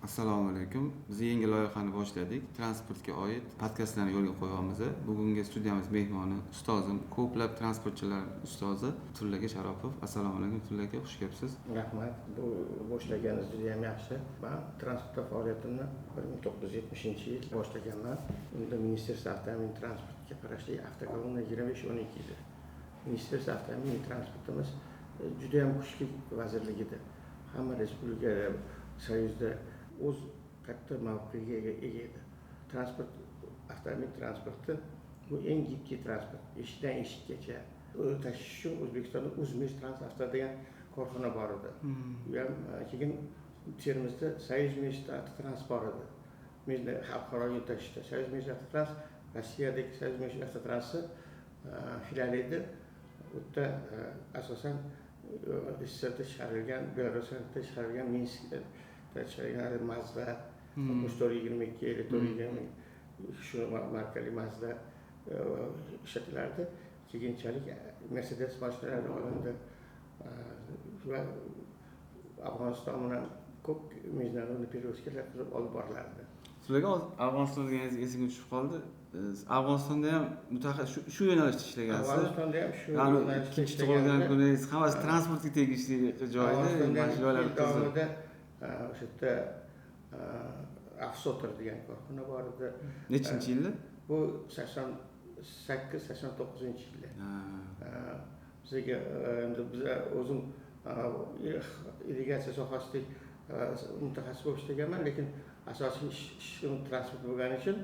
Assalomu alaykum. Biz yangi loyihani boshladik. Transportga oid podkastlarni yo'lga qo'yamiz. Bugungi studiyamiz mehmoni ustozim, ko'plab transportchilar ustozi Tullaka Sharofov. Assalomu alaykum Tullaka, xush kelibsiz. Rahmat. Bu boshlaganingiz juda ham yaxshi. Men transportda faoliyatimni 1970-yil boshlaganman. Unda Ministerstvo avtomobil transportiga qarashli avtokolonna 25-12 edi. Ministerstvo avtomobil transportimiz juda ham kuchli vazirlik edi. Hamma respublika soyuzda o'z katta mavqega ega edi. Avtomobil transporti bu eng gibkiy transport. Eshikdan eshikgacha tashish uchun O'zbekistonda Uzmeshtrans degan korxona bor edi. Bu ham keyin Termizda Soyuzmeshtrans bor edi. Bizda xalqaro yo'l tashishda Soyuzmeshtrans Rossiyadagi Soyuzmeshtrans filiali edi. U yerda asosan SSSRda chiqarilgan, Belarusda chiqarilgan, Minskda chiqarilgan Mazda 6422, 420 shu markali Mazda ishlatilardi. Keyinchalik Mercedes mashinalari olindi va Afg'oniston bilan ko'p международный перевозкаlar qilib olib borilardi. Sizlarga Afg'oniston deganingiz esimga tushib qoldi. Afg'onistonda ham mutaxassis shu yo'nalishda ishlagansiz. Afg'onistonda ham shu yo'nalishda ishlagan kuningiz hammasi transportga tegishli joyda mashg'ulotlar davomida o'sha yerda Avsotor degan korxona bor edi. Nechinchi yilda? Bu 88-89-yilda. Bizga endi biz o'zim irrigatsiya sohasida mutaxassis bo'lib ishlaganman, lekin asosiy ishim transport bo'lgani uchun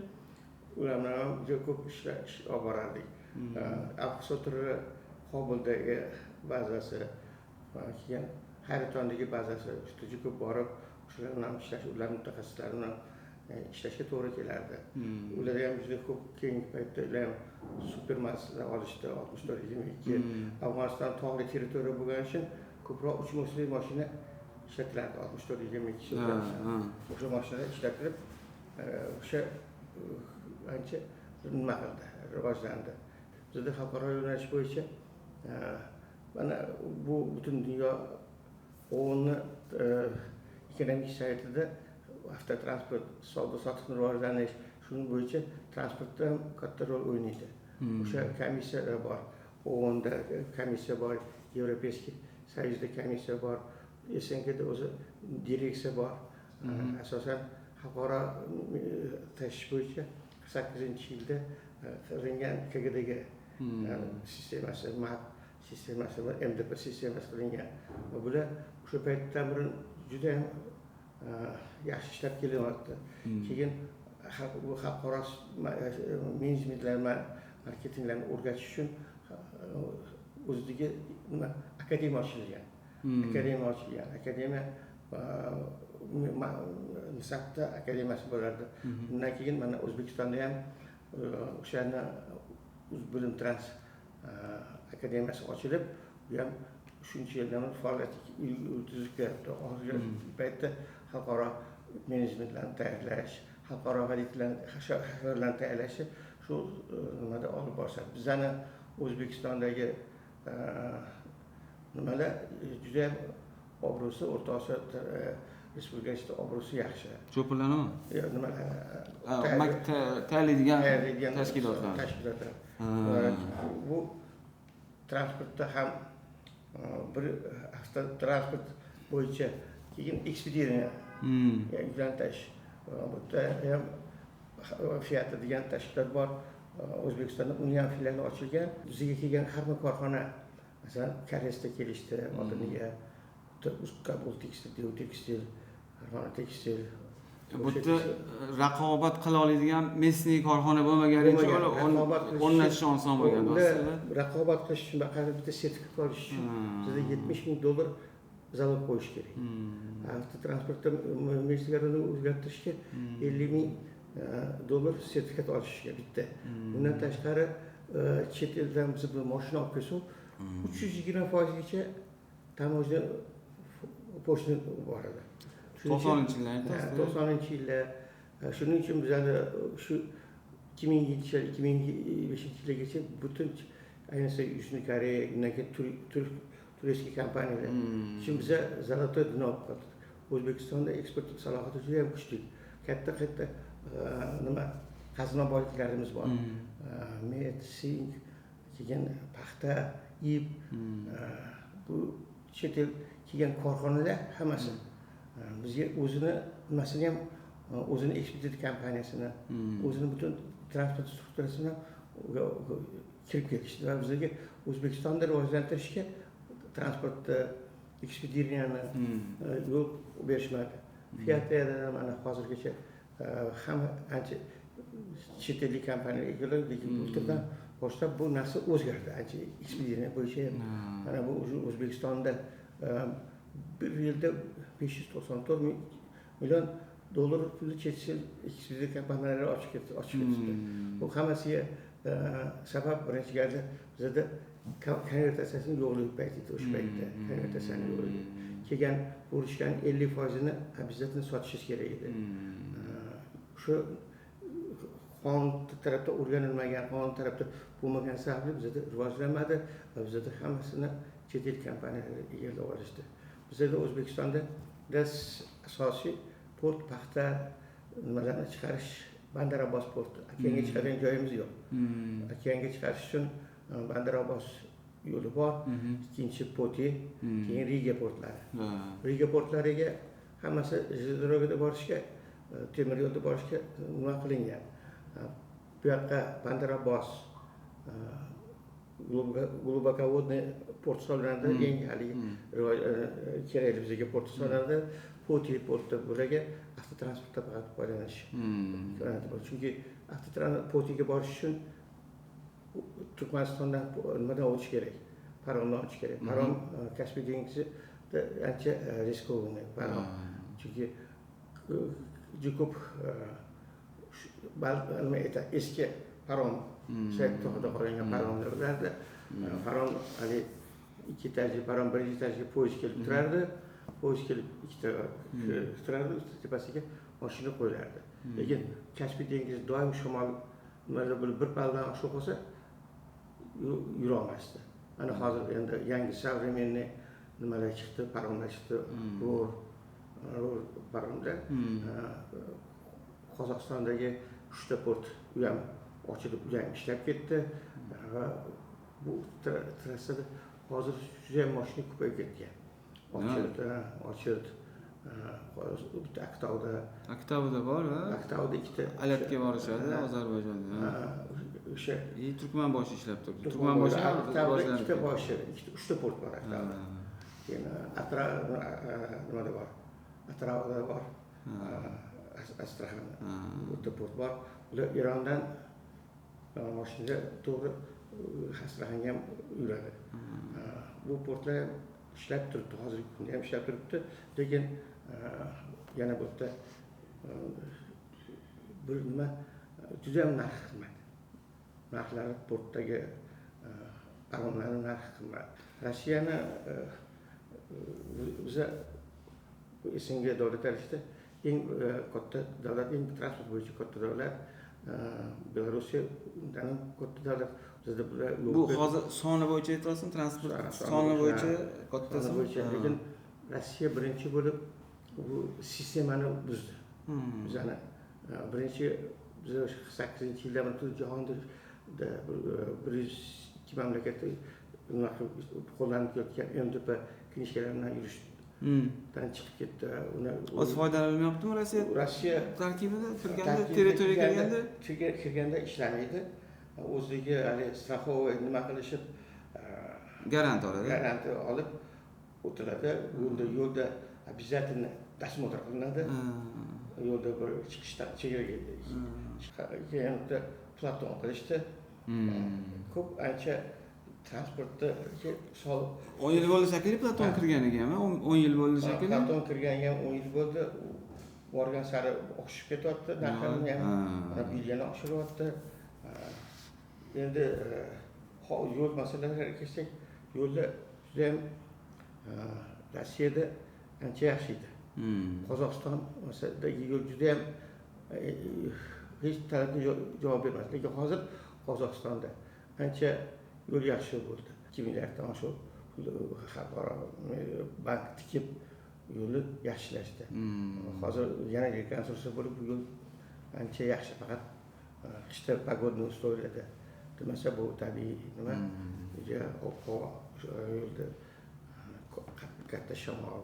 ular bilan ham juda ko'p ishlar olib borardik. Avsotor Qobuldagi bazasi, keyin Hayratondagi bazasi juda ko'p borib, shular bilan ishlash, ular mutaxassislari bilan ishlashga to'g'ri kelardi. Ular ham juda ko'p keyingi paytda ular supermaslar olishdi, 64-22. Afg'oniston tog'li territoriya bo'lgani uchun ko'proq 3 mo'sli mashina ishlatilardi, 64-22. O'sha mashinalar ishlatilib, o'sha ancha nima qildi, rivojlandi. Bizda xalqaro yo'nalish bo'yicha mana bu butun dunyo o'nni ekonomik sharoitida avtotransport, savdo-sotiqni rivojlanish, shuning bo'yicha transportda ham katta rol o'ynaydi. O'sha komissiyalar bor, OONda komissiya bor, Yevropeyskiy Soyuzda komissiya bor, SNGda o'zi direksiya bor. Asosan xalqaro tashish bo'yicha 8-yilda qilingan KGDga sistemasi, MAP sistemasi va MDP sistemasi qilingan. Bular o'sha paytdan beri juda ham yaxshi ishlab kelyapti. Keyin bu xalqaro menejmentlar, marketinglarni o'rgatish uchun o'ziga akademiya ochilgan. Akademiya Misrda akademiyasi bo'lardi. Undan keyin mana O'zbekistonda ham o'shani Bilim Trans akademiyasi ochilib, bu ham shuncha yildan faoliyat yuritib hozirgi paytda xalqaro menejmentlarni tayyorlash, xalqaro xaridlarni tayyorlashi shu nimada olib borishadi. Bizani O'zbekistondagi nimalar juda ham obro'si O'rta Osiyo respublikasida obro'si yaxshi. Cho'pirlanami? Yo'q, nimalar tayyorlaydigan tashkilotlar. Bu transportda ham bir avtotransport bo'yicha, keyin ekspeditsiyani yuklantish. Bu yerda ham Fiat degan tashkilot bor. O'zbekistonda uning ham filiali ochilgan. Bizga kelgan har bir korxona, masalan, Koreysda kelishdi, oldiniga Kabul tekstil, Dev tekstil, Farg'ona tekstil. Bu yerda raqobat qila oladigan mesniy korxona bo'lmagani uchun o'rnatish oson bo'lgan. Raqobat qilish uchun bitta sertifikat olish uchun bizda $70,000 zavod qo'yish kerak. Avtotransportda mejlislarni o'zgartirishga $50,000 sertifikat olishga bitta. Bundan tashqari chet eldan biz bu mashina olib kelsak, 320%gacha tamojna pochta bor edi. 90-yillar. Shuning uchun bizlar shu 2007-2005-yilgacha butun ayniqsa Yužniy Koreya, undan keyin turistlik kompaniyalar uchun biza zalotoy dno O'zbekistonda eksport salohiyati juda ham kuchli. Katta nima qazilma boyliklarimiz bor. Met, sink, keyin paxta, ip, bu chet el kelgan korxonalar hammasi bizga o'zini nimasini ham o'zini ekspeditsiya kompaniyasini, o'zini butun transport strukturasini kirib kelishdi va bizga O'zbekistonda rivojlantirishga transportni, ekspeditsiyani yo'l berishmadi. Fiatda mana hozirgacha hamma ancha chet ellik kompaniyalar egalar, lekin bu yerdan boshlab bu narsa o'zgardi. Ancha ekspeditsiya bo'yicha mana bu O'zbekistonda bir yilda 594 million dollar pulli chet el ekspeditsiya kompaniyalari ochib ketdi. Bu hammasiga sabab birinchi galda bizda konvertatsiyasining yo'qligi payti edi. O'sha paytda konvertatsiyaning yo'qligi. Kelgan urushgan 50%ni обязательно sotishingiz kerak edi. Shu qonun tarafda o'rganilmagan, qonun tarafda bo'lmagan sababli bizda rivojlanmadi va bizda hammasini chet el kompaniyalari egallab olishdi. Bizda O'zbekistonda asosiy port paxta nimalarni chiqarish Bandar Abbos porti. Okeanga chiqadigan joyimiz yo'q. Okeanga chiqarish uchun Bandar Abbos yo'li bor, ikkinchi Poti, keyin Riga portlari. Riga portlariga hammasi железнодорогada borishga, temir yo'lda borishga nima qilingan. Bu yoqqa Bandar Abbos, Глубоководный port hisoblanadi, eng haligi kerakli bizga port hisoblanadi. Poti porti bularga avtotransportda faqat foydalanish. Chunki avtotransport Potiga borish uchun Turkmanistondan nimadan o'tish kerak? Paromdan o'tish kerak. Parom Kaspiy dengizida ancha riskovli parom. Chunki juda ko'p eski parom sayt to'xtada qolgan paromlarda parom hali ikki etajli parom, birinchi etajga poyezd kelib turardi. Poyezd kelib ikkita turardi, tepasiga mashina qo'yilardi. Lekin Kaspiy dengizi doim shamol nimalar bo'lib bir paldan oshib qolsa yura olmasdi. Mana hozir endi yangi современный nimalar chiqdi, paromlar chiqdi. Ror paromda Qozog'istondagi 3 ta port u ham ochilib, u ham ishlab ketdi va bu trassada hozir juda ham mashina ko'payib ketgan. Ochildi. Bitta Aktavda bor va Aktavda ikkita Alatga borishadi Ozarbayjonda. O'sha Turkmanboshi ishlab turibdi. Turkmanboshi ikkita boshi, uchta port bor Aktavda. Keyin nimada bor? Atravda bor. Astraxan bitta port bor. Ular Erondan mashinada to'g'ri Astraxanga ham yuradi. Bu portlar ishlab turibdi, hozirgi kunda ham ishlab turibdi. Lekin yana bu yerda bir nima juda ham narx qimmat. Narxlari portdagi paromlarning narxi qimmat. Rossiyani o'zi SNG davlatlar ichida eng katta davlat, eng transport bo'yicha katta davlat Belorussiya undan ham katta davlat. Bizda bu hozir soni bo'yicha aytyapsizmi, transport soni bo'yicha kattasi bo'yicha. Lekin Rossiya birinchi bo'lib bu sistemani buzdi. Bizani birinchi biz 8-yilda jahonda 102 mamlakatda qo'llanib kelayotgan MDP knishkalaridan yurishdan chiqib ketdi. O'z foydalanmayaptimi Rossiya tarkibida kirganda, territoriyaga kirganda ishlamaydi. O'ziga hali страховой nima qilishib garant olib o'tiradi. Yo'lda обязательно досмотр qilinadi. Yo'lda bir chiqishdan chegaraga keyin platon qilishdi. Ko'p ancha transportda soliq 10 yil bo'ldi shekilli platon kirganiga ham, 10 yil bo'ldi shekilli. Platon kirganiga 10 yil bo'ldi. Borgan sari oshib ketyapti, narxini ham bilyani oshiryapti. Endi yo'l masalalariga kelsak, yo'lda juda ham Rossiyada ancha yaxshi edi. Qozog'iston masaladagi yo'l juda ham hech talabga javob bermasdi. Lekin hozir Qozog'istonda ancha yo'l yaxshi bo'ldi. 2 milliarddan oshiq xalqaro bank tikib yo'lni yaxshilashdi. Hozir yana rekonstruksiya bo'lib, bu yo'l ancha yaxshi, faqat qishda pogodniy условияda demasa bu tabiiy nima, ob-havo yo'lda katta shamol,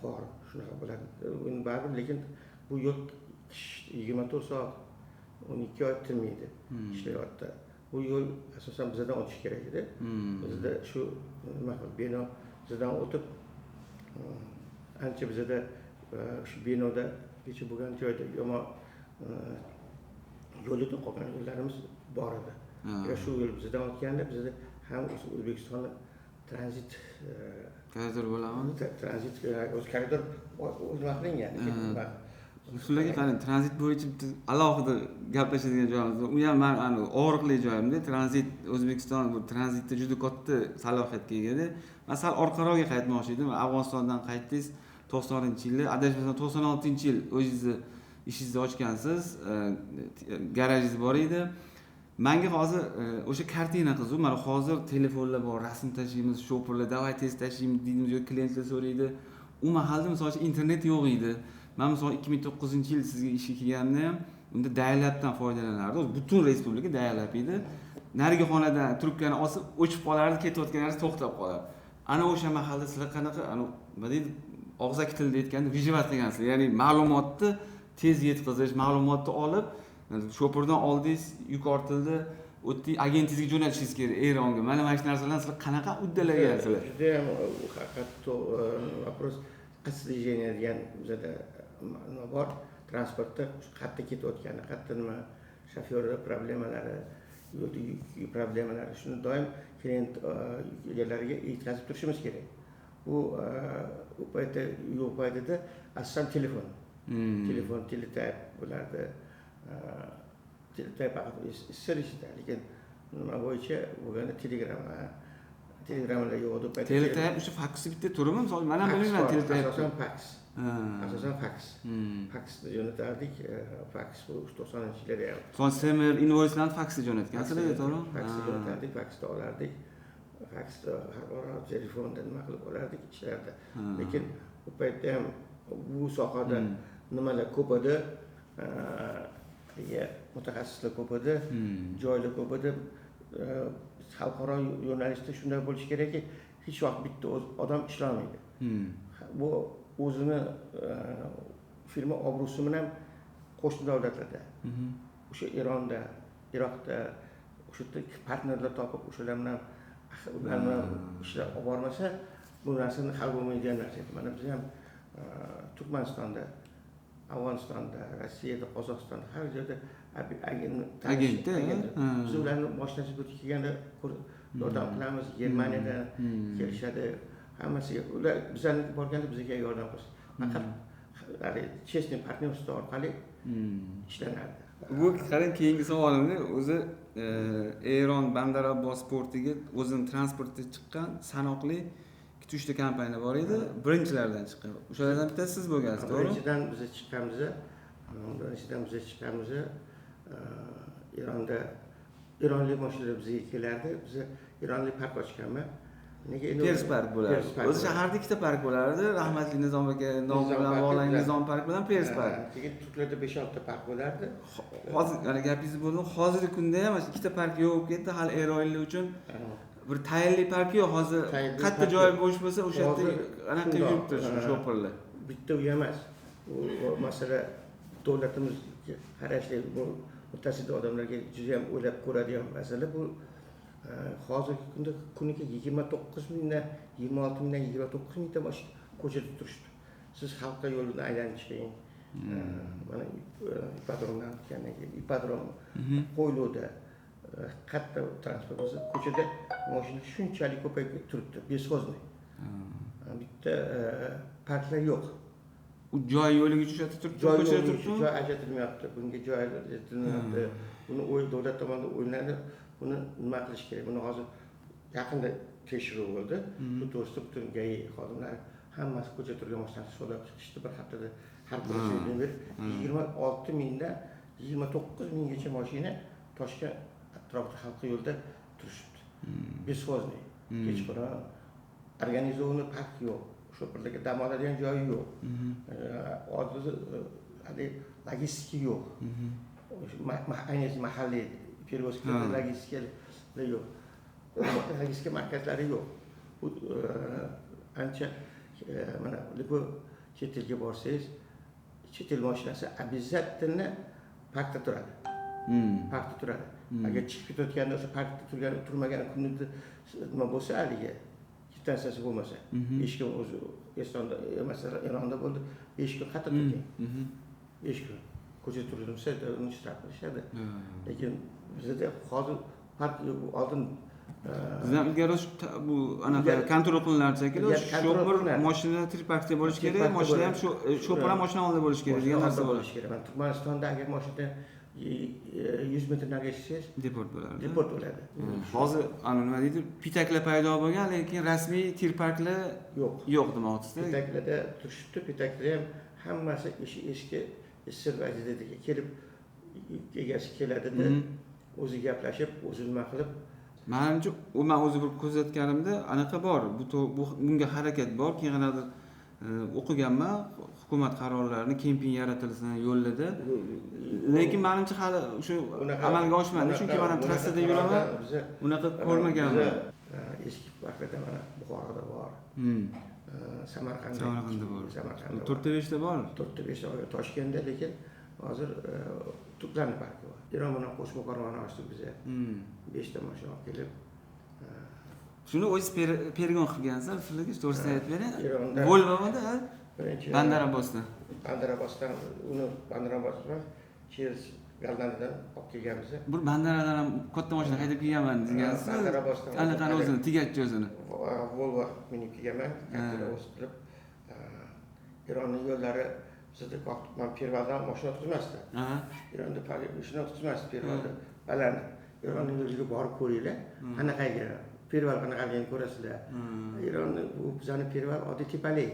qor shunaqa bo'ladi. Uni baribir, lekin bu yo'l 24 soat 12 oy tinmaydi ishlayapti. Bu yo'l asosan bizdan o'tish kerak edi. Bizda shu nima qilib bino bizdan o'tib ancha bizda shu binoda kecha bo'lgan joyda yomon yo'lida qolgan yo'llarimiz bor edi. Shu yo'l bizdan o'tganda bizda ham O'zbekistonda tranzit koridor bo'ladimi? Tranzit koridor o'rnatilgan. Sizlarga qarang, tranzit bo'yicha alohida gaplashadigan joyimiz bor. U ham men og'riqli joyimda. Tranzit O'zbekiston bu tranzitda juda katta salohiyatga ega. Masal orqaroqga qaytmoqchi edim. Afg'onistondan qaytdingiz 90-yilda, adashmasam 96-yil o'zingizni ishingizni ochgansiz, garajingiz bor edi. Menga hozir o'sha kartina qiziq. Mana hozir telefonlar bor, rasm tashlaymiz, shoperlar, davay tez tashlaymiz deymiz, yoki klientlar so'raydi. U mahalda misol uchun internet yo'q edi. Men misol 2009-yil sizga ishga kelganimda ham unda dial-updan foydalanardi. Butun respublika dial-up edi. Narigi xonadan trubkani osib, o'chib qolardi, ketayotganlarida to'xtab qolardi. Ana o'sha mahalda sizlar qanaqa, nima deydi, og'zaki tilda aytganda vijivat degansizlar. Ya'ni ma'lumotni tez yetkazish, ma'lumotni olib, shoperdan oldingiz, yuk ortildi, o'tdi, agentingizga jo'natishingiz kerak Eronga. Mana shu narsalarni sizlar qanaqa uddalagansizlar? Juda ham haqiqatda вопрос qisqajeniya degan bizada nima bor, transportda qayerda ketayotgani, qayerda nima shofyorlar problemalari, yo'lda yuk problemalari, shuni doim klient egalariga yetkazib turishimiz kerak. U paytda yo'q paytida asosan telefon, teletype bo'lardi. Teletype faqat sirishda, lekin nima bo'yicha bo'lganda telegrammalar yo'q edi paytda. Teletype o'sha faksni bitta turimi? Misol men ham bilmayman teletype. Asosan faks. Asosan faks. Faksni jo'natardik. Faks bu 90-yillarda ham. Son semer invoicelarni faksga jo'natgansizlar, to'g'rimi? Faksga jo'natardik, faksda olardik. Faksda har telefonda nima qilib olardik ishlarda. Lekin u paytda ham bu sohada nimalar ko'p edi. Mutaxassislar ko'p edi, joylar ko'p edi. Xalqaro yo'nalishda shunday bo'lishi kerakki, hech vaqt bitta odam ishlamaydi. Bu o'zini firma obro'si bilan qo'shni davlatlarda, o'sha Eronda, Iroqda, o'sha yerda partnerlar topib, o'shalar bilan ishlar olib bormasa, bu narsani hal bo'lmaydigan narsa. Mana biz ham Turkmanistonda, Afg'onistonda, Rossiyada, Qozog'istonda har joyda agentda biz ularni mashinasi bo'lib kelganda yordam qilamiz. Germaniyadan kelishadi, hammasiga ular bizlarga borganda bizga yordam qilishadi. Faqat chestniy partnerство orqali ishlanadi. Bu qarang, keyingi savolimni o'zi Eron Bandar Abbos portiga o'zining transportda chiqqan sanoqli 2-3 ta kompaniya bor edi, birinchilardan chiqqan. O'shalardan bittasi siz bo'lgansiz, to'g'rimi? Birinchidan biz chiqqanmiz. Eronlik mashinalar bizga kelardi. Biz Eronlik park ochganman. Nega endi Pers park bo'lardi. O'zi shaharda ikkita park bo'lardi. Rahmatli Nizom aka nomi bilan bog'langan Nizom park bilan Pers park. Keyin Turklarda 5-6 ta park bo'lardi. Hozir ana gapingiz bo'ldi. Hozirgi kunda ham ikkita park yo'q ketdi. Hali Eronlik uchun bir tayinli park yo'q. Hozir qayerda joy bo'sh bo'lsa, o'sha yerda anaqa yuribdi shoperlar. Bitta uy emas. Bu masala davlatimiz qarashli, bu mutasaddi odamlarga juda ham o'ylab ko'radigan masala. Bu hozirgi kunda kuniga 29 mingdan 26 mingdan 29 mingta mashina ko'chada turishdi. Siz xalqqa yo'lni aylanib chiqing. Mana ipodromdan o'tgandan keyin ipodrom qo'yiluvda katta transport bo'lsa, ko'chada mashina shunchalik ko'payib turibdi, besvozniy. Bitta parklar yo'q. U joy yo'liga tushadi turibdi, ko'chada turibdi. Joy ajratilmayapti, bunga joy ajratilmayapti. Buni davlat tomonidan o'ylanib, buni nima qilish kerak? Buni hozir yaqinda tekshiruv bo'ldi. Shu to'g'risida butun GAI xodimlari hammasi ko'chada turgan mashinani sodab chiqishdi. Bir haftada har kuni 26 mingdan 29 minggacha mashina Toshkent atrofida xalqi yo'lda turishibdi. Besvozniy. Kechqurun organizovanniy park yo'q. sho'pirlarga dam oladigan joyi yo'q. Hozir logistika yo'q. Ayniqsa mahalliy perevozkalar logistika yo'q. Logistika markazlari yo'q. Bu ancha mana bu chet elga borsangiz, chet el mashinasi обязательно parkda turadi. Parkda turadi. Agar chiqib ketayotganda o'sha parkda turmagan kunida nima bo'lsa, haligi kvitantsiyasi bo'lmasa, 5 kun o'zi Estonda, masalan, Eronda bo'ldi, 5 kun qayerda turgan? 5 kun. Ko'chada turilsa, uni shtraf qilishadi. Lekin bizda hozir park oldin bizdan ilgari bu anaqa kontrol qilinar shekilli, shoför mashina triparkda bo'lishi kerak, mashina ham shoför ham mashina oldida bo'lishi kerak degan narsa bo'lishi kerak. Mana Turkmanistonda agar mashina 100 metr nariga chiqsangiz, deport bo'ladi. Deport bo'ladi. Hozir nima deydi, pitaklar paydo bo'lgan, lekin rasmiy tirparklar yo'q demoqchisiz. Pitaklarda turishdi, pitaklar ham hammasi eshikka sir vaziyatga kelib egasi keladida, o'zi gaplashib, o'zi nima qilib. Menimcha, men o'zi bir kuzatganimda anaqa bor. Bunga harakat bor. Keyinroq o'qiganman, hukumat qarorlarini kemping yaratilsin yo'lida. Lekin menimcha hali shu amalga oshmadi, chunki men ham trassada yuraman. Unaqa ko'rmaganman. Eski parklarda mana Buxoroda bor. Samarqandda bor. Samarqandda 4-5 ta bor. 4-5 ta Toshkentda, lekin hozir Turklarni parki bor. Eron bilan qo'shma korxona ochdik biz. 5 ta mashina olib kelib. Shuni o'zingiz pergon qilgansiz, sizlarga to'g'risini aytib bering. Volvoda, Bandarabosdan. Bandarabosdan, uni Bandarabosdan Cheers Gallandan olib kelganmiz. Bir Bandaradan ham katta mashina haydab kelganman degansiz. Bandarabosdan. Qanaqa o'zini, tigatchi o'zini. Volvo minib kelganman, katta o'stirib. Eronning yo'llari bizda men Pervaldan mashina tutmasdi. Eronda mashina tutmasdi, Pervalda baland. Eronning yo'liga borib ko'ringlar, qanaqaga Perval qanaqaligini ko'rasizlar. Eronning bu bizani Perval oddiy tepali.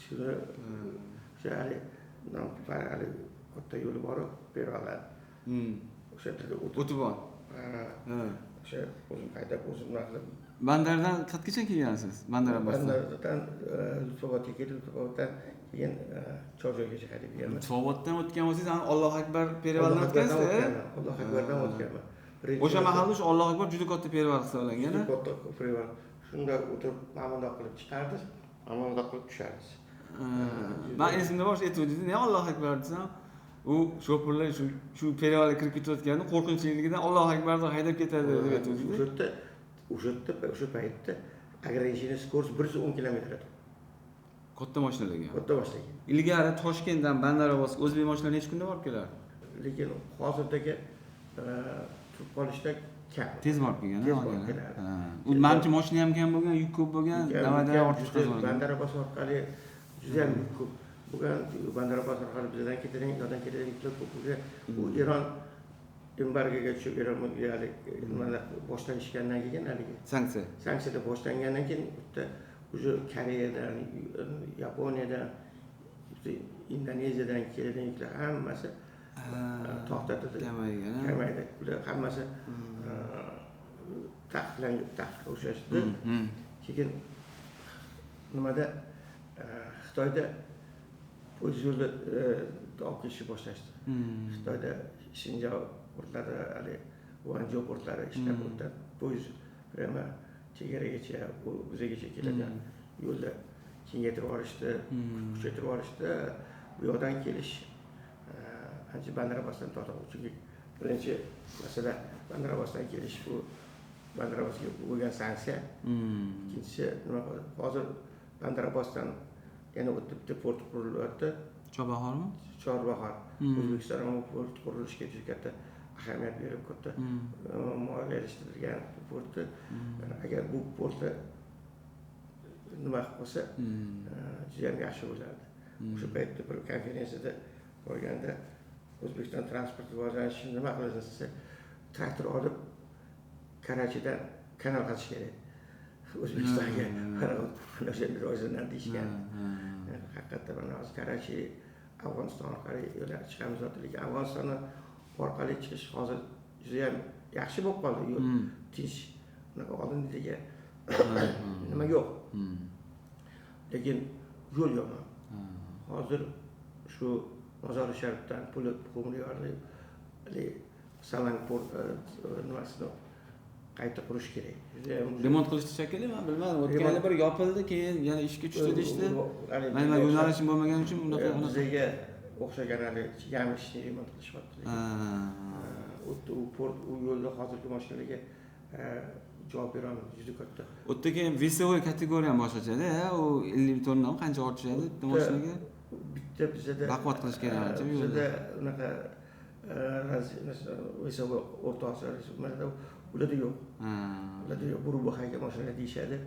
Shuni hali katta yo'li bor, Pervallar. O'sha yerda o'tibon. O'sha o'zim haydab, o'zim nima qilib. Bandardan qayergacha kelgansiz? Bandarabosdan. Bandardan Lutfobodga kelib, Lutfoboddan keyin Chorjoygacha haydab kelganman. Lutfoboddan o'tgan bo'lsangiz, Alloh akbar Pervaldan o'tgansiz? Alloh akbardan o'tganman. O'sha mahalla shu Alloh akbar juda katta Perval hisoblangan. Juda katta Perval. Shunda o'tirib ma'murdoq qilib chiqardik, ma'murdoq qilib tushardik. Men esimda bor, aytuvdingiz, "Ne Alloh akbar" desam, u sho'pirlar shu Pervalga kirib ketayotganda qo'rqinchligidan Alloh akbar deb haydab ketadi deb aytuvdingiz. O'sha paytda ограничение скорость 110 km edi. Katta mashinalarga. Katta mashinaga. Ilgari Toshkentdan Bandarobosga o'zbek mashinalari necha kunda borib kelardi? Lekin hozirdagi turib qolishda kam. Tez borib kelgan. U menimcha mashina ham kam bo'lgan, yuk ko'p bo'lgan, navadan ortiq chiqadi. Bandarobos orqali juda ham yuk ko'p bo'lgan. Bandarobos orqali bizdan ketadigan, yo'ldan ketadigan ko'p bo'lgan. Bu Eron embargoga tushib, Eronga boshlanishgandan keyin haligi sanksiyalar boshlangandan keyin bitta o'sha Koreyadan, Yaponiyadan, Indoneziyadan keladigan yuklar hammasi to'xtatadi. Kamaydi. Bular hammasi taqiqqa o'xshashdi. Keyin nimada Xitoyda o'z yo'lda olib kelishni boshlashdi. Xitoyda Shinjao portlari, hali Guanzhou portlari ishlab o'tdi. Poyezd prima chegaragacha, o'zigacha keladigan yo'lda kengaytirib yuborishdi, kuchaytirib yuborishdi. Bu yoqdan kelish ancha Bandarabosdan tortib, chunki birinchi masala Bandarabosdan kelish, bu Bandarabosga bo'lgan sanksiya. Ikkinchisi nima bo'ldi? Hozir Bandarabosdan yana o'tib bitta port qurilyapti. Chorbahormi? Chorbahor. O'zbekiston ham port qurilishiga juda katta ahamiyat berib, katta moliyalashtirilgan portni. Agar bu portni nima qilib qolsa, juda ham yaxshi bo'lardi. O'sha paytda bir konferensiyada borganda O'zbekiston transport rivojlanishi nima qiladi desa, traktor olib Karachidan kanal qazish kerak. O'zbekistonga o'sha rivojlanadi deyishgan. Haqiqatdan mana hozir Karachi, Afg'oniston orqali yo'llar chiqamiz, lekin Afg'onistonni orqali chiqish hozir juda ham yaxshi bo'lib qoldi. Yo'l tinch. Unaqa oldindagi nima yo'q. Lekin yo'l yomon. Hozir shu Mozori Sharifdan pul qo'mriyorni Salangpur nimasini qayta qurish kerak. Remont qilishdi shekilli, men bilmadim. O'tgan yili bir yopildi, keyin yana ishga tushdi deyishdi. Men yo'nalishim bo'lmagani uchun bunaqa bizga o'xshagan hali yami ishni remont qilishyapti. U yo'lda hozirgi mashinalarga javob beramiz juda katta. O'tda keyin весовой kategoriya ham boshqachada, u 50 tonndan qancha ortishadi bitta mashinaga? Bitta bizada baquvvat qilish kerak. Bizada unaqa весовой o'rtoqsa ularda yo'q. Ularda yo'q. Bu hayga mashina deyishadi.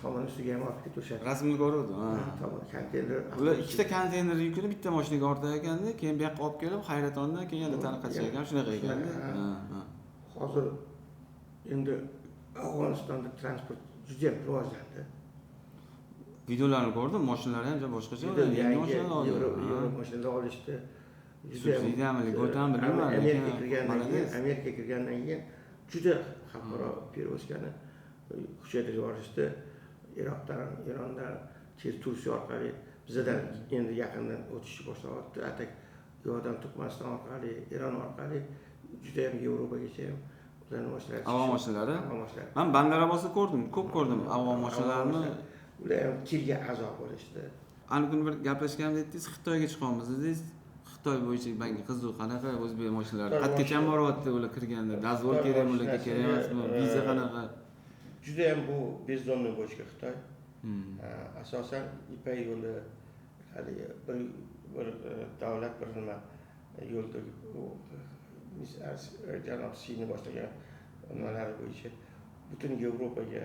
Tomon ustiga ham olib ketishadi. Rasmni ko'rdim. Tomon konteyner. Ular ikkita konteyner yukini bitta mashinaga ortar ekanda, keyin bu yoqqa olib kelib, Hayratondan keyin yana tarqatish ekan, shunaqa ekanda. Hozir endi Afg'onistonda transport juda ham rivojlandi. Videolarni ko'rdim, mashinalari ham boshqacha. Yangi mashinalar Yevro mashinalar olishdi. Subsidiyami, go'tam bilmayman. Amerika kirgandan keyin juda xalqaro перевозканы kuchaytirib yuborishdi. Erondan Turkiya orqali bizdan endi yaqindan o'tishni boshlayapti. Atak yo'dan Turkmaniston orqali, Eron orqali juda ham Yevropaga ham ularning mashinalari. Havo mashinalari. Men Bandar Abbosda ko'rdim, ko'p ko'rdim havo mashinalarini. Ular ham tilga a'zo bo'lishdi. Ana kun bir gaplashganimda aytdingiz, Xitoyga chiqamiz dedingiz. Xitoy bo'yicha bank qiziq qanaqa o'zbek mashinalari qatgacha boryapti ular kirganda. Dazvol kerak, ularga kerak emasmi? Viza qanaqa? Juda ham bu bezdonni bo'yicha Xitoy. Asosan Ipak yo'li hali bir davlat bir nima yo'lda janob Sini boshlagan nimalar bo'yicha butun Yevropaga,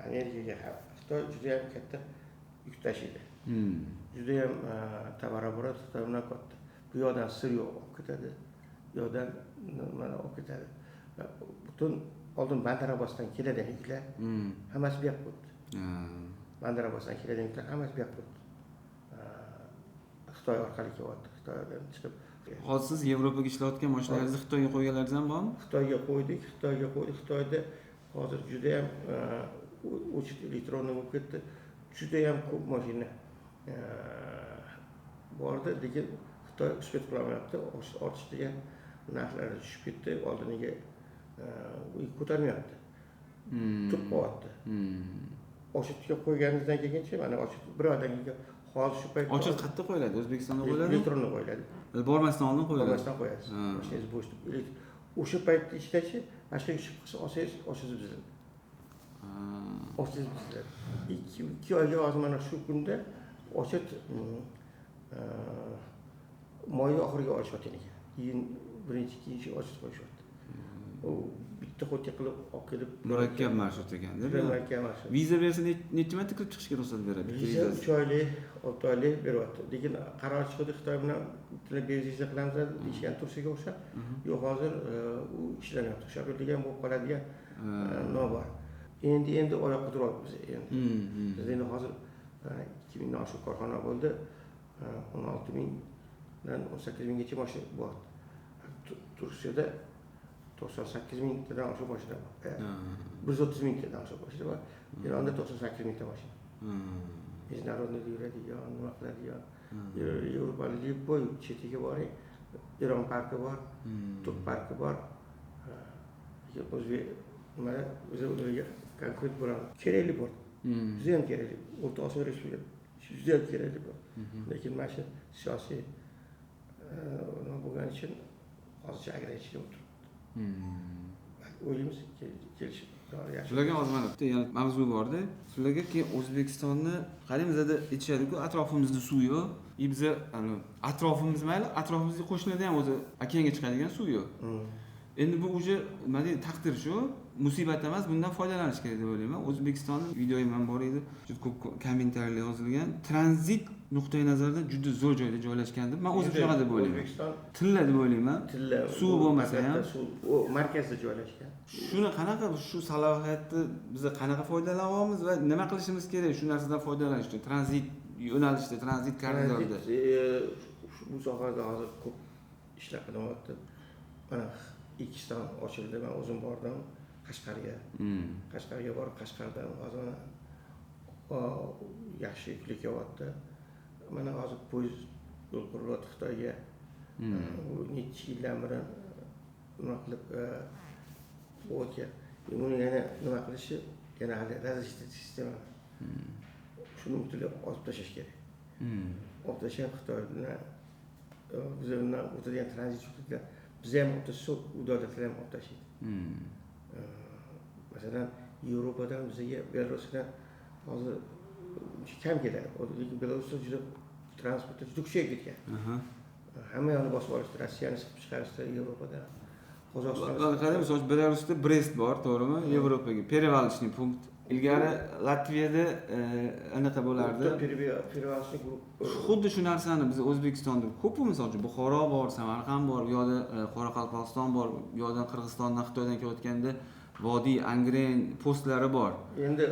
Amerikaga Xitoy juda ham katta yuk tashiydi. Juda ham tovaroborat Xitoydan katta. Bu yoqdan Suriya olib ketadi, bu yoqdan mana olib ketadi. Butun oldin Bandar Abbosdan keladigan yuklar hammasi bu yoqqa o'tdi. Bandar Abbosdan keladigan yuklar hammasi bu yoqqa o'tdi. Xitoy orqali kelyapti. Xitoydan chiqib. Hozir siz Yevropaga ishlayotgan mashinalaringizni Xitoyga qo'yganlaringiz ham bormi? Xitoyga qo'ydik. Xitoyda hozir juda ham o'chit elektronniy bo'lib ketdi. Juda ham ko'p mashina bordi, lekin Xitoy uspet qilmayapti. Ortish degan narxlar tushib ketdi, oldiniga ko'tarmayapti. Turib qo'yapti. Ochitga qo'yganingizdan keyinchi mana ochit bir oydan keyin hozir shu paytda ochit qayerda qo'yiladi? O'zbekistonda qo'yiladi? Elektronda qo'yiladi. Bormasdan oldin qo'yiladi. Bormasdan qo'yasiz. Mashinangiz bo'sh. O'sha paytda ishdachi, boshqa ish qilsa olsangiz ochizib biziladi. Ochizib biziladi. 2 oyga hozir mana shu kunda ochit moy oxiriga olishyapti ekan. Keyin birinchi ochit qo'yishyapti. U bitta xo'ja qilib olib kelib murakkab marshrut ekanda. Murakkab marshrut. Viza bersa necha marta kirib chiqishga ruxsat beradi? Viza 3 oylik, 6 oylik beryapti. Lekin qaror chiqdi Xitoy bilan viza qilamiz deyishgan Turkiyaga o'xshab. Yo'q, hozir u ishlanyapti. O'sha degan bo'lib qoladigan nobor. Endi oyoqqa turyapmiz endi. Biz endi hozir 2000 dan oshiq korxona bo'ldi. 16,000 dan 18,000gacha mashina bor. Turkiyada 98,000 tadan oshiq mashina bor. 130,000 tadan oshiq mashina bor. Eronda 98,000 ta mashina. Международный yuradigan, nima qiladigan. Yevropalik bo'y chetiga boring. Eron parki bor, Turk parki bor. O'zbek nimalar o'ziga konkret bo'ladi. Kerakli bor. Juda ham kerakli. O'rta Osiyo respublikasi juda ham kerakli bor. Lekin mana shu siyosiy nima bo'lgani uchun hozircha ограничение o'tiribdi. O'ylaymiz kelishib. Sizlarga hozir mana bitta yana mavzu borda. Sizlarga keyin O'zbekistonni qaramizda aytishadi-ku, atrofimizda suv yo'q. Biza atrofimiz mayli, atrofimizga qo'shnilarda ham o'zi okeanga chiqadigan suv yo'q. Endi bu уже nima deydi, taqdir shu, musibat emas, bundan foydalanish kerak deb o'ylayman. O'zbekistonning videoyim ham bor edi. Juda ko'p kommentariylar yozilgan. Tranzit nuqtai nazaridan juda zo'r joyda joylashgan deb men o'zim shunaqa deb o'ylayman. O'zbekiston tilla deb o'ylayman. Suv bo'lmasa ham u markazda joylashgan. Shuni qanaqa shu salohiyatni biz qanaqa foydalanyapmiz va nima qilishimiz kerak shu narsadan foydalanish uchun? Tranzit yo'nalishda, tranzit koridorida. Bu sohada hozir ko'p ishlar qilyapti. Mana Ikkiston ochildi, men o'zim bordim Qashqarga. Qashqarga borib, Qashqardan hozir yaxshi yukli kelyapti. Mana hozir poyezd yo'l qurilyapti Xitoyga. U necha yildan beri nima qilib o'tga. Uni yana nima qilishi, yana hali razishtish sistema. Shuni butunlay olib tashlash kerak. Olib tashlab Xitoy bilan biz bilan o'tadigan tranzit yo'llar biz ham olib tashlasak, u davlatlar ham olib tashlaydi. Masalan, Yevropadan bizga Belarusdan hozir kam keladi. Lekin Belarusda juda transportda juda kuchayib ketgan. Hamma yoqni bosib olishdi. Rossiyani siqib chiqarishdi Yevropada. Qozog'iston. Qarang, misol uchun Belarusda Brest bor, to'g'rimi? Yevropaga перевалочный punkt. Ilgari Latviyada anaqa bo'lardi. Перевалочный guruh. Xuddi shu narsani biz O'zbekistonda ko'p, misol uchun Buxoro bor, Samarqand bor, yo'da Qoraqalpog'iston bor, yo'da Qirg'izistondan, Xitoydan kelayotganda Vodiy, Angren postlari bor. Endi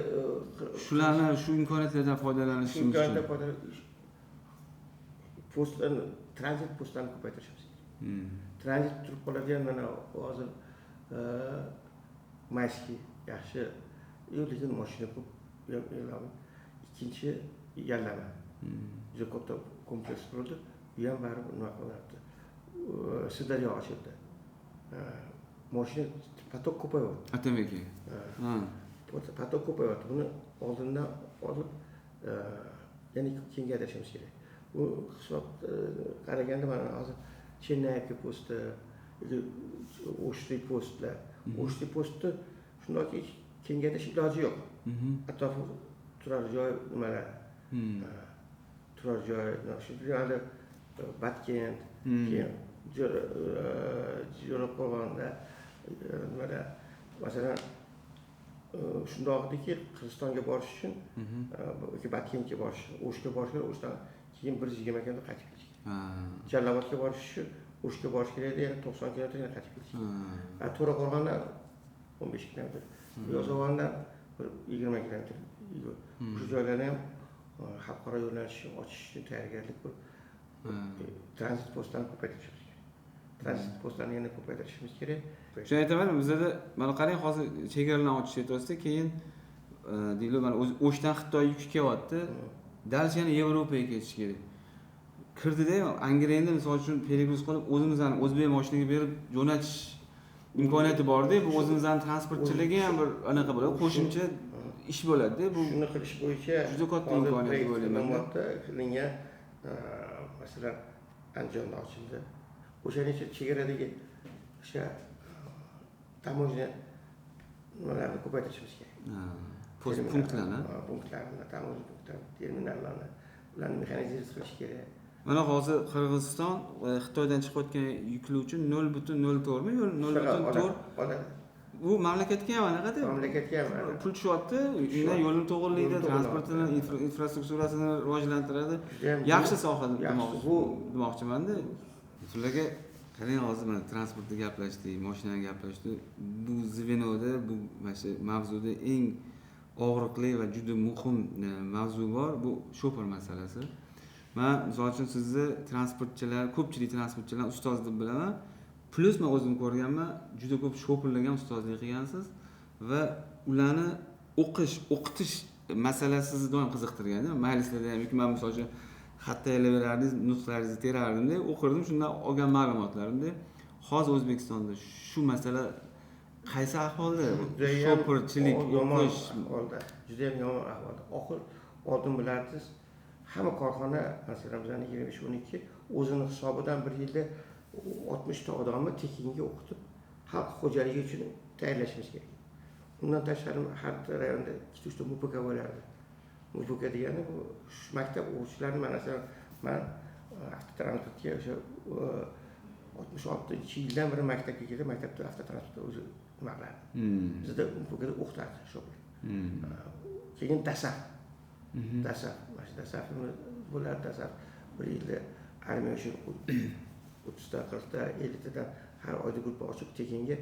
shularni shu imkoniyatlardan foydalanishimiz uchun postlarni, tranzit postlarni ko'paytirishimiz kerak. Tranzit turib qoladigan mana hozir Mayskiy yaxshi lekin mashina ko'p. Ikkinchi Yallama. Juda katta kompleks qurildi. Bu ham baribir nima qilyapti. Sirdaryo ochildi. Mashina patok ko'payyapti. Atamaki. Patok ko'payyapti. Buni oldindan olib yana kengaytirishimiz kerak. Bu hisob qaraganda mana hozir Chennayki posti, O'shli postlar. O'shli postni shunday kengaytirish iloji yo'q. Atrofi turar joy nimalar? Turar joy, shunday Batkent, keyin Jo'raqo'rg'onda nimada masalan shundoqdiki Qirg'izistonga borish uchun Batkentga borish, O'shga borishga, O'shdan keyin 120 km qaytib kelish kerak. Jalolobodga borish uchun O'shga borish kerak, yana 90 km yana qaytib kelish kerak. To'raqo'rg'ondan 15 km, Yo'zovondan 20 km. Shu joylarni ham xalqaro yo'nalish ochish uchun tayyorgarlik ko'rib tranzit postlarini ko'paytirishimiz kerak. Tranzit postlarini yana ko'paytirishimiz kerak. Shuni aytaman, bizda mana qarang, hozir chegaralarni ochish aytyapsiz, keyin deylar mana O'shdan Xitoy yuk kelyapti. Dalcha yana Yevropaga ketish kerak. Kirdida Angrenda misol uchun Peregrus qilib o'zimizning o'zbek mashinaga berib jo'natish imkoniyati bor-da, bu o'zimizning transportchilarga ham bir anaqa bo'ladi, qo'shimcha ish bo'ladi-da. Bu shuni qilish bo'yicha juda katta imkoniyat bo'laman. Qilingan masalan Andijonda ochildi. O'shaning uchun chegaradagi o'sha tamojna nimalarni ko'paytirishimiz kerak. Post punktlarni, tamojna punktlarni, terminallarni ularni mexanizatsiya qilish kerak. Mana hozir Qirg'iziston Xitoydan chiqayotgan yuklovchi 0.04 mi? 0.4. Bu mamlakatga ham anaqada? Mamlakatga ham pul tushyapti, undan yo'lni to'g'rilaydi, transportini, infrastrukturasini rivojlantiradi. Yaxshi soha demoqchiman-da. Sizlarga qarang, hozir mana transportda gaplashdik, mashinani gaplashdik. Bu zvenoda, bu mana shu mavzuda eng og'riqli va juda muhim mavzu bor, bu shofer masalasi. Men misol uchun sizni transportchilar, ko'pchilik transportchilar ustoz deb bilaman. Plus men o'zim ko'rganman, juda ko'p shoferlarga ham ustozlik qilgansiz va ularni o'qitish masalasi sizni doim qiziqtirgan. Majlislarda ham yoki men misol uchun xat tayyorlayverardingiz, nutqlaringizni terardimda, o'qirdim, shundan olgan ma'lumotlarimda. Hozir O'zbekistonda shu masala qaysi ahvolda? Shoferchilik o'qish ahvolda, juda ham yomon ahvolda. Oldin bilarsiz, hamma korxona, masalan, bizning 25-12 o'zini hisobidan bir yilda 60 ta odamni tekinga o'qitib, xalq xo'jaligi uchun tayyorlashimiz kerak. Undan tashqari har rayonda 2-3 ta MPK bo'lardi. MPK degani bu maktab o'quvchilarini men avtotransportga o'sha 66-yildan beri maktabga kelib, maktabda avtotransportda o'zi nima qilardi. Bizda MPKda o'qitardi shofer. Keyin dasaf. Dasaf bo'lar, dasaf bir yilda armiya uchun 30 ta, 40 ta, 50 tadan har oyda gruppa ochib tekinga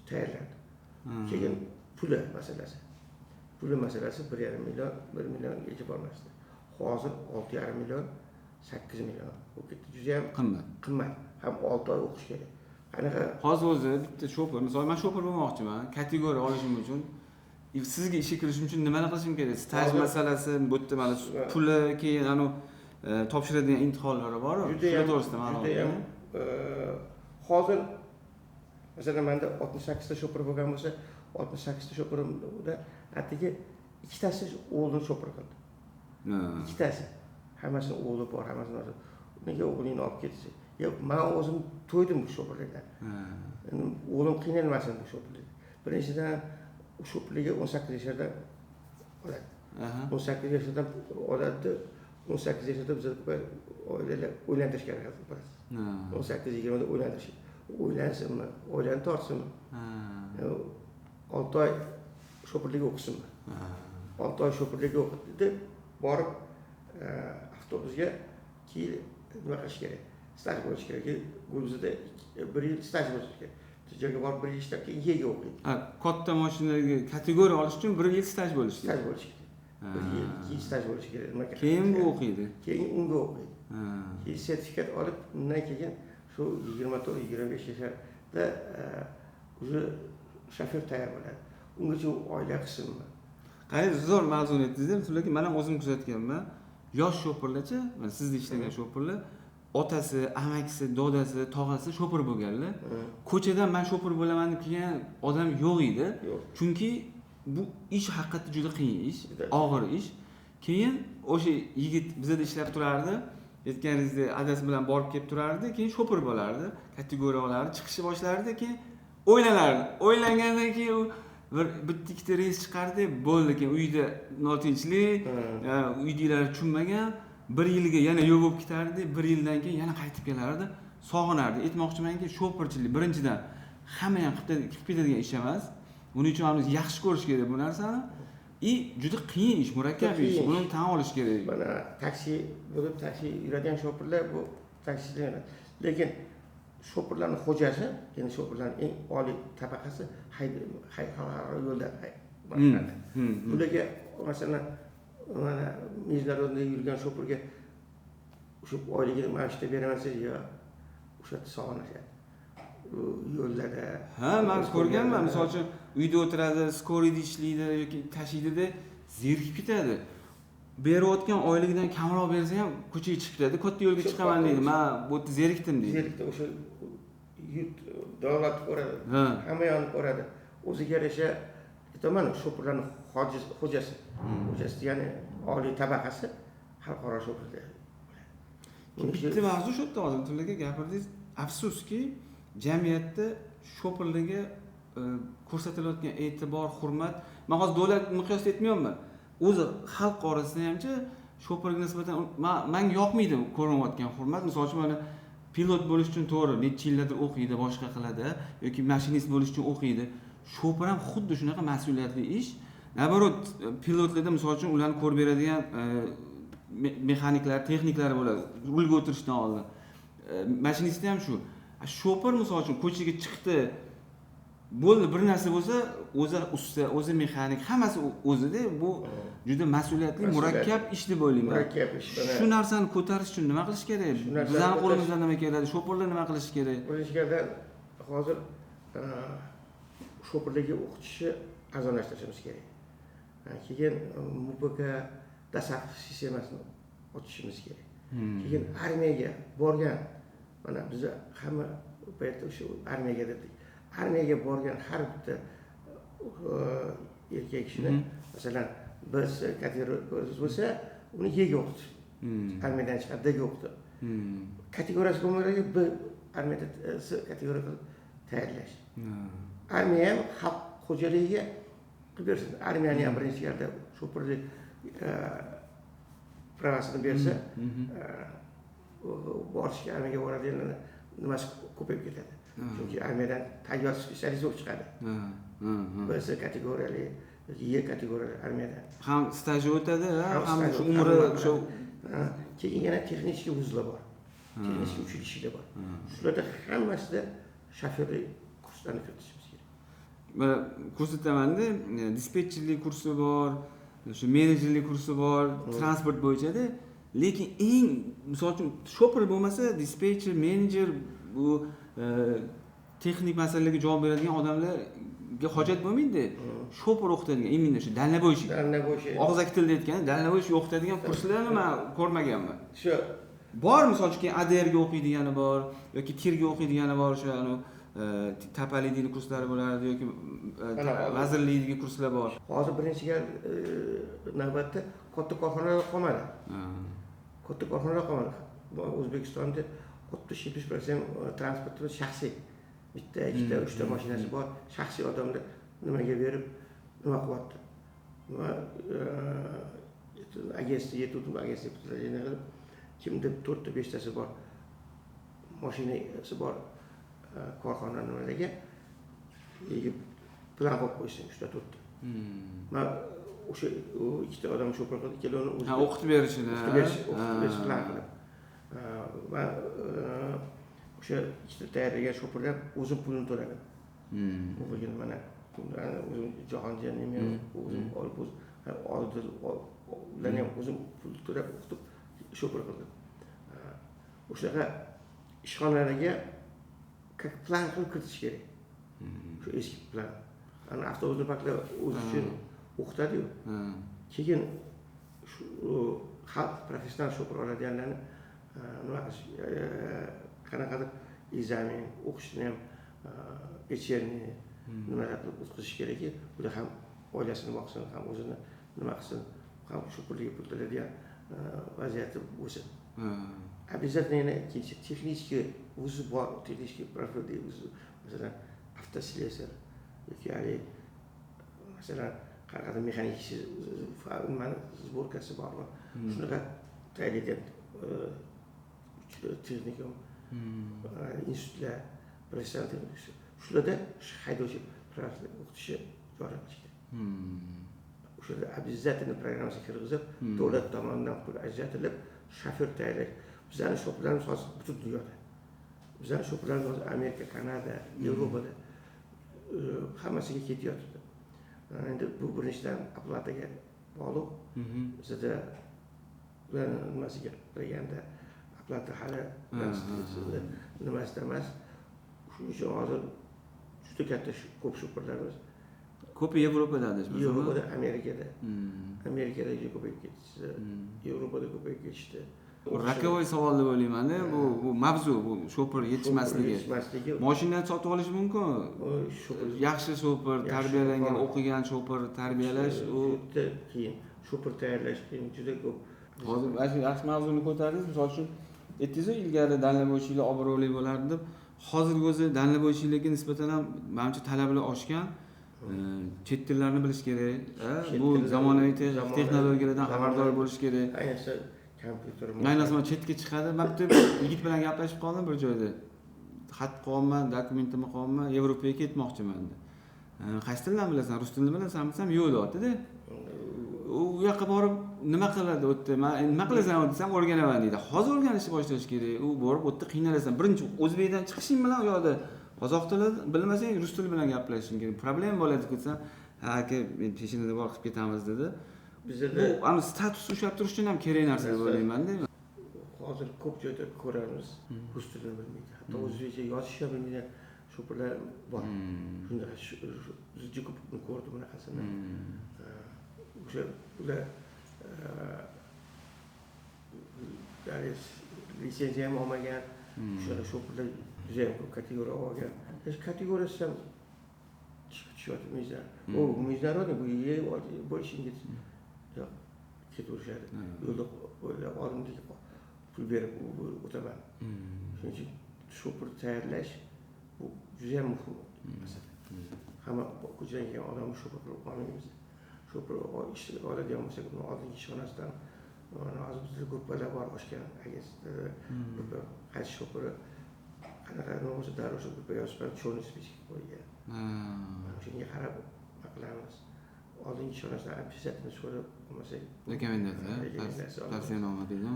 tayyorladi. Keyin puli masalasi. Puli masalasi 1,5 million, 1 milliongacha bormasdi. Hozir 6,5 million, 8 million. Bu juda ham qimmat. Ham 6 oy o'qish kerak. Qanaqa hozir o'zi bitta shofer, misol men shofer bo'lmoqchiman, kategoriya olishim uchun sizga ishga kirishim uchun nimalar qilishim kerak? Staj Hozir- masalasi, bu yerda mana puli, keyin topshiradigan imtihonlari bor. Shular to'g'risida ma'lumot judayam hozir masalan menda 68 ta shopir bo'lgan bo'lsa, 68 ta shopirimda atigi ikkitasi o'g'lini shopir qildi. Ikkitasi. Hammasini o'g'li bor, hammasini o'zi. Nega o'g'lingni olib ketdi? Yo'q, men o'zim to'ydim bu shopirlikdan. O'g'lim qiynalmasin bu shopirlikda. Birinchidan shopirlikka 18 yoshda oladi. 18 yoshdan odatda 18 yoshda biz oilalar o'ylantirish kerak bo'ladi. 18-20 da o'ylantirish. O'ylansinmi, o'ylanib tortsinmi? 6 oy shopirlikka o'qisinmi? 6 oy shopirlikka o'qidi, borib avtobusga keyin nima qilish kerak? Staj bo'lish kerak. Gruziyada 1 yil staj bo'lish kerak. Joyga borib 1 yil ishlab keyin yerga o'qiydi. Katta mashinalarga kategoriya olish uchun 1 yil staj bo'lish kerak. Staj bo'lish kerak. 1 yil, 2 yil staj bo'lish kerak. Keyin bu o'qiydi. Keyin unga o'qiydi. Keyin sertifikat olib, undan keyin shu 24-25 yoshda o'zi shofyor tayyor bo'ladi. Ungacha oila qismi. Qarang, zo'r mavzuni aytdingiz, lekin men ham o'zim kuzatganman. Yosh shopirlarcha, mana sizda ishlagan shopirlar, otasi, amakisi, dodasi, tog'asi shopir bo'lganlar. Ko'chadan men shopir bo'laman deb kelgan odam yo'q edi. Chunki bu ish haqiqatda juda qiyin ish, og'ir ish. Keyin o'sha yigit bizda ishlab turardi. Aytganingizdek, adasi bilan borib kelib turardi, keyin shopir bo'lardi, kategoriya olardi, chiqishni boshlardi, keyin o'ylanardi. O'ylangandan keyin bitta ikkita reys chiqardi, bo'ldi, keyin uyda notinchlik, uydagilar tushunmagan, 1 yilga yana yo'q bo'lib ketardi, 1 yildan keyin yana qaytib kelardi, sog'inardi. Aytmoqchimanki, shopirchilik birinchidan hamma ham qilib ketadigan ish emas. Buning uchun ham yaxshi ko'rish kerak bu narsani. Juda qiyin ish, murakkab ish. Buni tan olish kerak. Mana taksi bo'lib, taksi yuradigan shopirlar bu taksichilar. Lekin shopirlarning xo'jasi, ya'ni shopirlarning eng oliy tabaqasi yo'lda boshqaradi. Ularga masalan mana mijnarodda yurgan shopirga o'sha oyligini mana shunday beraman desa, yo o'sha sog'inadi. Yo'llarda. Men ko'rganman, misol uchun uyda o'tiradi, skoriyda ishlaydi yoki tashiydi-da, zerikib ketadi. Berayotgan oyligidan kamroq bersa ham ko'chaga chiqib ketadi, katta yo'lga chiqaman deydi. Men bu yerda zerikdim deydi. Zerikdi, o'sha davlat ko'radi, hamma yoqni ko'radi. O'ziga yarasha aytaman, shopirlarning xo'jasi, ya'ni oliy tabaqasi xalqaro shopirlar. Bitta mavzu shu yerda hozir sizlarga gapirdingiz. Afsuski, jamiyatda shopirlarga ko'rsatilayotgan e'tibor, hurmat, men hozir davlat miqyosida aytmayapman. O'zi xalq orasida hamcha shopirga nisbatan menga yoqmaydi ko'rinayotgan hurmat. Misol uchun mana pilot bo'lish uchun to'g'ri, necha yillardir o'qiydi, boshqa qiladi yoki mashinist bo'lish uchun o'qiydi. Shopir ham xuddi shunaqa mas'uliyatli ish. Nabarot pilotlarda misol uchun ularni ko'rib beradigan mexaniklar, texniklar bo'ladi, rulga o'tirishdan oldin. Mashinist ham shu. Shopir misol uchun ko'chaga chiqdi, bo'ldi, bir narsa bo'lsa, o'zi usta, o'zi mexanik, hammasi o'zida. Bu juda mas'uliyatli, murakkab ish deb o'ylayman. Murakkab ish. Shu narsani ko'tarish uchun nima qilish kerak? Bizning qo'limizdan nima keladi? Shopirlar nima qilish kerak? Birinchidan hozir shopirlarga o'qitishni arzonlashtirishimiz kerak. Keyin MUPK dasaf sistemasini ochishimiz kerak. Keyin armiyaga borgan, mana biz hamma paytda o'sha armiyaga dedik. Armiyaga borgan har bitta erkak kishini, masalan, biz kategoriyamiz bo'lsa, uni yega o'qitish. Armiyadan chiqib dega o'qitib. Kategoriyasi bo'lmaganlarga bir armiyada kategoriya qilib tayyorlash. Armiya ham xalq xo'jaligiga qilib bersin. Armiyani ham birinchi galda shopirlik pravasini bersa, borishga armiyaga boradiganlar nimasi ko'payib ketadi. Chunki armiyadan tayyor specialist bo'lib chiqadi. B kategoriyali, Y kategoriyali armiyadan. Ham staj o'tadi, ham shu umri shu. Keyin yana texnik vuzlar bor. Texnik uchilishlar bor. Shularda hammasida shofyorlik kurslarni o'tishimiz kerak. Mana ko'rsataman-da, dispetcherlik kursi bor, shu menejerlik kursi bor, transport bo'yicha-da. Lekin eng, misol uchun, shopir bo'lmasa, dispetcher, menejer bu texnik masalalarga javob beradigan odamlar hojat bo'lmaydi. Shopir o'qitadigan, imенно shu dalnabo'yshik. Dalnabo'yshik. Og'zaki tilda aytganda dalnabo'yshik o'qitadigan kurslarni men ko'rmaganman. Shu Bor, misol uchun ADRga o'qiydigani bor yoki tirga o'qiydigani bor, o'sha tapalikdagi kurslari bo'ladi yoki vazirlikdagi kurslar bor. hozir birinchi gal navbatda katta korxonalar qolmadi. Katta korxonalar qolmadi. O'zbekistonda 60-70% transportimiz shaxsiy. Bitta, ikkita, uchta mashinasi bor. Shaxsiy odamlar nimaga berib, nima qilyapti? Agentlik yetudim, agentlik qilib, kimdir 4ta 5tasi bor. Mashinasi bor. Korxona nimalarga plan qo'yib qo'ysin, 3-4ta. Men o'sha ikkita odam shopir qilib, ikkalovini o'zi o'qitib berishini, plan qilib. Va o'sha ikkita tayyorlagan shopirlar o'zim pulini to'ladim. O'qigani mana o'zim Jahonjon men o'zim olib ularni ham o'zim pul to'lab o'qitib shopir qildim. O'shaqa ishxonalarga plan qilib kiritish kerak. Shu eski plan. Ana avtobusni paklar o'zi uchun o'qitadi-yu. Keyin shu xalq professional shopir oladiganlarni nima qilish, qanaqadir ekzamen o'qishni ham вечерний nimalar qilib o'tkazish kerakki, ular ham oilasini boqsin, ham o'zini nima qilsin, ham shopirlikka pul to'laydigan vaziyati bo'lsin. Обязательно texniический o'zi bor, texniический profilda o'zi, masalan, avtoslesar yoki hali masalan qanaqadir mexanik nimani sborkasi bormi? Shunaqa tayyorlaydigan texnikum institutlar, professional shularda haydovchi o'qitishi joriy qilish kerak. O'shada обязательно programmasiga kirgizib, davlat tomonidan pul ajratilib, shofyor tayyorlash. Bizning shoplarimiz hozir butun dunyoda. Bizning shoplarimiz hozir Amerika, Kanada, Yevropada hammasiga ketyapti. Endi bu birinchidan oplataga bog'liq. Bizda nimasiga qaraganda oplata hali nimasidan emas. Shuning uchun hozir juda katta ko'p shoplarimiz. Ko'pi Yevropada adashmasam. Yevropada, Amerikada. Amerikada juda ko'payib ketdi. Yevropada ko'payib ketdi. Rakavoy savol deb o'ylayman-da, bu mavzu, bu shopir yetishmasligi. Mashinani sotib olish mumkin. Yaxshi shopir, tarbiyalangan, o'qigan shopir tarbiyalash u qiyin. Shopir tayyorlash qiyin, juda ko'p. Hozir yaxshi mavzuni ko'tardingiz. Misol uchun aytdingiz-ku, ilgari dalnabo'ychilar obro'li bo'lardi deb. Hozirgi o'zi dalnabo'ychilarga nisbatan ham menimcha talablar oshgan. Chet tillarni bilish kerak. Bu zamonaviy texnologiyalardan xabardor bo'lish kerak. Ayniqsa kompyuter. Ayniqsa chetga chiqadi. Men bitta yigit bilan gaplashib qoldim bir joyda. Xat qolman, dokumentim qolman, Yevropaga ketmoqchiman dedi. Qaysi tilni bilasan? Rus tilini bilasanmi desam, yo'q deyapti-da. U yoqqa borib nima qiladi o'tda? Men nima qilasan desam, o'rganaman deydi. Hozir o'rganishni boshlash kerak. U borib o'tda qiynalasan. Birinchi o'zbekdan chiqishing bilan u yoqda qozoq tili bilmasang, rus tili bilan gaplashishing kerak. Problem bo'ladi desam, ha aka, men peshinada borib ketamiz dedi. Bizda bu status ushlab turish uchun ham kerak narsa deb o'ylayman-da. Hozir ko'p joyda ko'ramiz, rus tilini bilmaydi. Hatto o'zbekcha yozish ham bilmaydigan shopirlar bor. Shunda juda ko'p ko'rdim bunaqasini. O'sha ular litsenziya ham olmagan, o'sha shopirlar juda ham ko'p kategoriya olgan. Kategoriyasi ham tushyapti mizar. O международный bo'lishingiz yo'q, ketaverishadi. Yo'lda oldimga pul berib o'taman. Shuning uchun shopir tayyorlash bu juda ham muhim masala. Hamma ko'chadan kelgan odamni shopir qilib olmaymiz. Shopir oladigan bo'lsak, uni oldingi ishxonasidan hozir bizda gruppalar bor, oshgan agentliklar, qaysi shopiri qanaqa bo'lsa darrov shu gruppaga yozib cho'ni spesifik qo'ygan. Shunga qarab qilamiz. Oldingi ishxonasidan обязательно so'rab olmasak, rekomendatsiya, tavsiyanoma deydimi?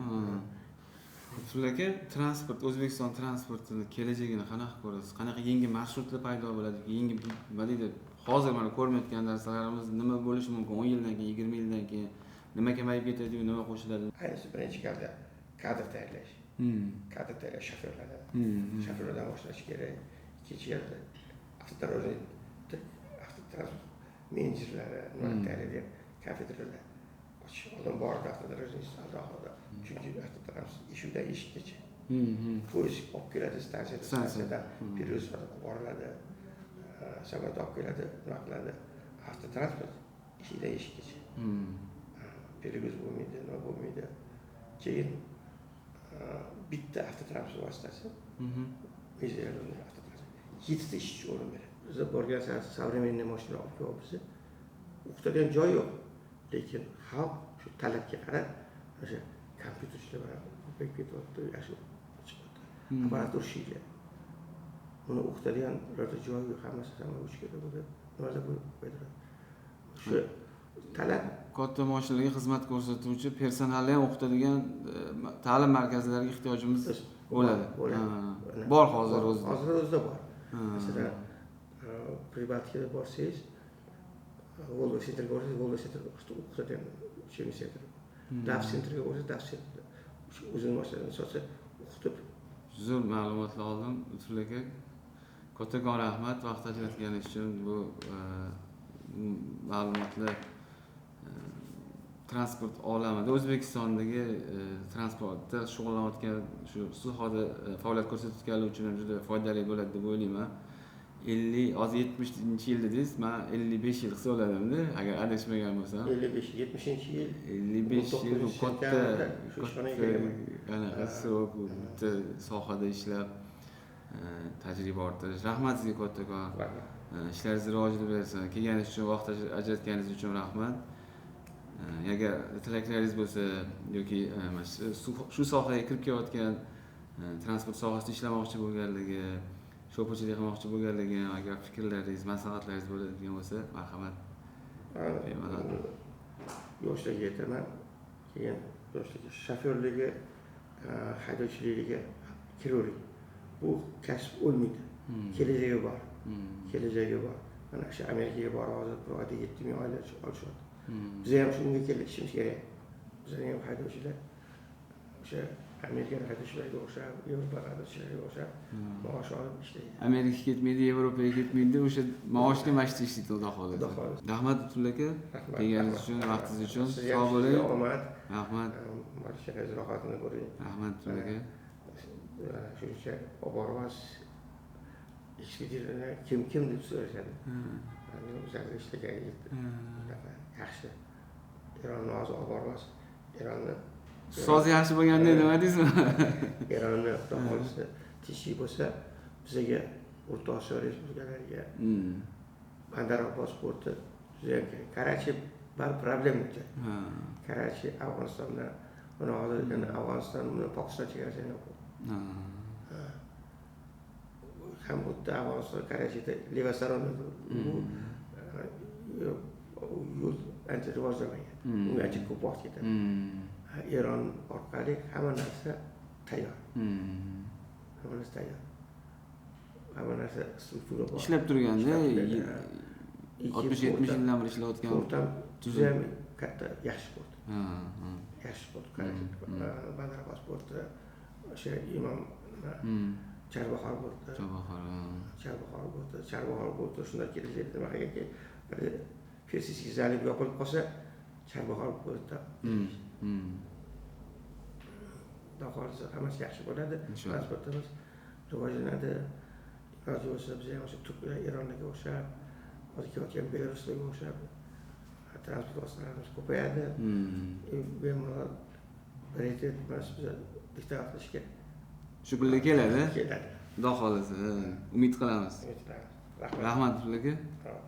Abdulla aka, transport, O'zbekiston transportini kelajagini qanaqa ko'rasiz? Qanaqa yangi marshrutlar paydo bo'ladi? Yangi nima deydi? Hozir mana ko'rmayotgan narsalarimiz nima bo'lishi mumkin? 10 yildan keyin, 20 yildan keyin nima kamayib ketadi, nima qo'shiladi? Ayniqsa birinchi galda kadr tayyorlash. Kadr tayyorlash shofyorlardan boshlash kerak. Ikkinchi galda transport menejerlari nima tayyorlaydi kafedralar ochish oldin bordi avtoda chunki avtotransport eshikdan eshikgacha poyezd olib keladi stansiyadan перевоз olib boriladi samolyot olib keladi nima qiladi avtotransport eshikdan eshikgacha перевоз bo'lmaydi nima bo'lmaydi keyin bitta avtotransport vositasi mejerlarning avtotransport 7 ishchi o'rin beradi biza borgan современный mashina olib kelyapmiz o'qitadigan joy yo'q lekin xalq shu talabga qarab o'sha kompyuterchilar bilan ko'payib ketyapti yaxshi chiqyapti apparatur ishlaydi buni o'qitadigan ularda joy yo'q hammasi samouchkada bo'lib nimalar bo'lib ko'paytiradi shu talab katta mashinalarga xizmat ko'rsatuvchi personalni ham o'qitadigan ta'lim markazlariga ehtiyojimiz bo'ladi. Bor hozir o'zida. Hozir o'zida bor. Masalan, privatkada borsangiz, Volvo Centerga borsangiz, Volvo Center o'qitadigan uchinchi center. DAF Centerga borsangiz, DAF Center o'zini mashinasini sotsa o'qitib. Zo'r ma'lumotlar oldim, Lutfulla aka. Kattakon rahmat vaqt ajratganingiz uchun bu ma'lumotlar transport olamida O'zbekistondagi transportda shug'ullanayotgan shu sohada faoliyat ko'rsatayotganlar uchun ham juda foydali bo'ladi deb o'ylayman. 70 yil dedingiz, men 55 yil hisobladimda, agar adashmagan bo'lsam. 70 yil. 55 yil bu katta qanaqa bitta sohada ishlab tajriba orttirish. Rahmat sizga kattakon. Ishlaringiz rivojini bersin. Kelganingiz uchun, vaqt ajratganingiz uchun rahmat. Agar tilaklaringiz bo'lsa yoki shu sohaga kirib kelayotgan transport sohasida ishlamoqchi bo'lganligi, sho'pirchilik qilmoqchi bo'lganligi, agar fikrlaringiz, maslahatlaringiz bo'ladigan bo'lsa, marhamat. Yoshlarga aytaman, keyin yoshlarga shofyorligi, haydovchiligiga kiravering. Bu kasb o'lmaydi. Kelajagi bor. Kelajagi bor. Mana shu Amerikaga borib hozir oyda 7000 oylik olishyapti. Biz ham shunga kelib ishimiz kerak. Bizning ham haydovchilar o'sha Amerika haydovchilariga o'xshab, Yevropa haydovchilariga o'xshab maosh olib ishlaydi. Amerikaga ketmaydi, Yevropaga ketmaydi, o'sha maoshga mashq ishlaydi xudo xohlasa. Rahmat Lutfulla aka. Kelganingiz uchun, vaqtingiz uchun sog' bo'ling. Rahmat. Mashinaga rohatini ko'ring. Rahmat Lutfulla aka. Shuncha obormas ishchilarni kim deb so'rashadi. O'zlari ishlagan yaxshi. Eronni hozir olib bormas. Eronni so'z yaxshi bo'lganda nima deysizmi? Eronni xohlasa tinchlik bo'lsa, bizga O'rta Osiyo respublikalariga bandar pasporti juda ham kerak. Karachi bar problem bo'ldi. Karachi Afg'onistonda, buni hozir Afg'oniston bilan Pokiston chegarasida yo'q. Ham o'tda Afg'oniston Karachida Levasaron yo'l ancha rivojlanmagan. Unga ancha ko'p vaqt ketadi. Eron orqali hamma narsa tayyor. Hamma narsa tayyor. Hamma narsa struktura bor. Ishlab turganda 60-70 yildan beri ishlayotgan portam juda ham katta yaxshi port. Yaxshi port. Bandar pasporti o'sha imom Charbahor porti. Charbahor porti shunday kelajakda nima qilganki, Persiy zalib yopilib qolsa, Charbahor portda xohlasa hammasi yaxshi bo'ladi. Transportimiz rivojlanadi. Iloji bo'lsa biz ham o'sha Turkiya, Eronga o'xshab, hozir kelayotgan Belarusga o'xshab transport vositalarimiz ko'payadi. Bemalol prioritet biz diktat qilishga shu pulga keladi. Keladi. Xudo xohlasa, umid qilamiz. Rahmat Lutfulla aka.